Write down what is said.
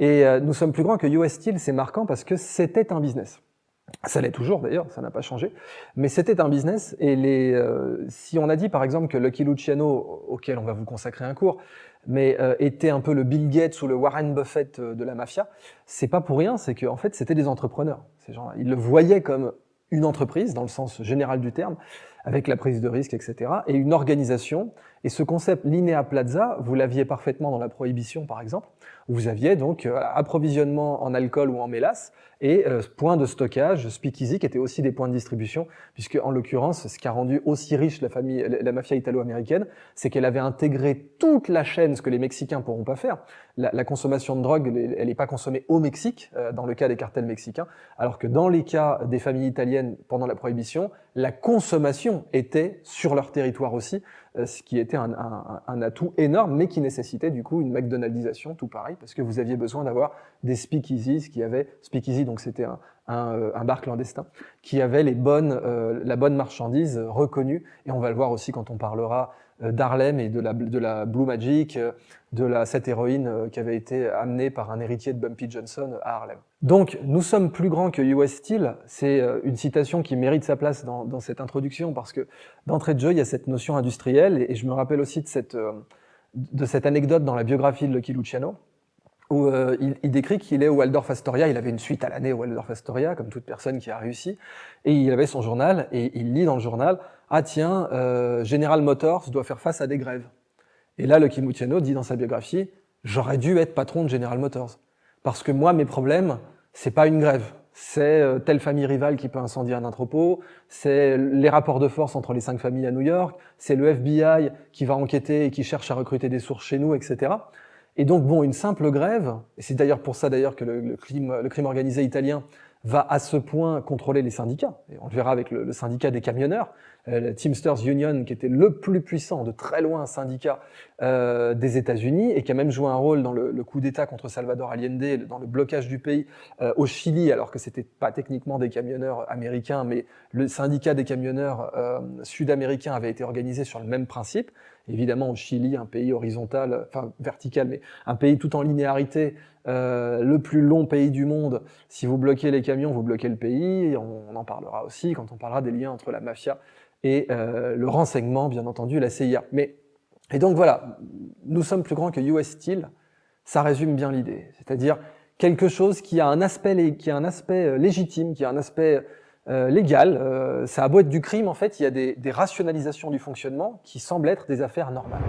Et nous sommes plus grands que US Steel, c'est marquant parce que c'était un business. Ça l'est toujours d'ailleurs, ça n'a pas changé, mais c'était un business et si on a dit par exemple que Lucky Luciano, auquel on va vous consacrer un cours, mais était un peu le Bill Gates ou le Warren Buffett de la mafia, c'est pas pour rien, c'est qu'en fait c'était des entrepreneurs, ces gens-là. Ils le voyaient comme une entreprise dans le sens général du terme, avec la prise de risque, etc., et une organisation. Et ce concept Linea Plaza, vous l'aviez parfaitement dans la prohibition, par exemple, où vous aviez donc approvisionnement en alcool ou en mélasse, et points de stockage, speakeasy, qui étaient aussi des points de distribution, puisque en l'occurrence, ce qui a rendu aussi riche la mafia italo-américaine, c'est qu'elle avait intégré toute la chaîne, ce que les Mexicains pourront pas faire. La consommation de drogue, elle n'est pas consommée au Mexique, dans le cas des cartels mexicains, alors que dans les cas des familles italiennes pendant la prohibition, la consommation était sur leur territoire aussi, ce qui était un atout énorme, mais qui nécessitait du coup une McDonaldisation, tout pareil, parce que vous aviez besoin d'avoir des speakeasies, speakeasy, donc c'était un bar clandestin, qui avait la bonne marchandise reconnue, et on va le voir aussi quand on parlera d'Harlem et de la Blue Magic, cette héroïne qui avait été amenée par un héritier de Bumpy Johnson à Harlem. Donc, nous sommes plus grands que US Steel, c'est une citation qui mérite sa place dans cette introduction, parce que d'entrée de jeu, il y a cette notion industrielle, et je me rappelle aussi de cette anecdote dans la biographie de Lucky Luciano, où il décrit qu'il est au Waldorf Astoria, il avait une suite à l'année au Waldorf Astoria, comme toute personne qui a réussi, et il avait son journal, et il lit dans le journal « Ah tiens, General Motors doit faire face à des grèves ». Et là, Lucky Luciano dit dans sa biographie « J'aurais dû être patron de General Motors, parce que moi, mes problèmes, c'est pas une grève, c'est telle famille rivale qui peut incendier un entrepôt, c'est les rapports de force entre les 5 familles à New York, c'est le FBI qui va enquêter et qui cherche à recruter des sources chez nous, etc. » Et donc, bon, une simple grève, et c'est d'ailleurs pour ça d'ailleurs que le crime organisé italien va à ce point contrôler les syndicats. Et on le verra avec le syndicat des camionneurs, le Teamsters Union, qui était le plus puissant, de très loin, syndicat des États-Unis, et qui a même joué un rôle dans le coup d'État contre Salvador Allende, dans le blocage du pays au Chili, alors que c'était pas techniquement des camionneurs américains, mais le syndicat des camionneurs sud-américains avait été organisé sur le même principe. Évidemment, au Chili, un pays horizontal, enfin vertical, mais un pays tout en linéarité, le plus long pays du monde. Si vous bloquez les camions, vous bloquez le pays. On en parlera aussi quand on parlera des liens entre la mafia et le renseignement, bien entendu, la CIA. Et donc voilà, nous sommes plus grands que US Steel. Ça résume bien l'idée. C'est-à-dire quelque chose qui a un aspect légitime, qui a un aspect légal. Ça a beau être du crime, en fait, il y a des rationalisations du fonctionnement qui semblent être des affaires normales.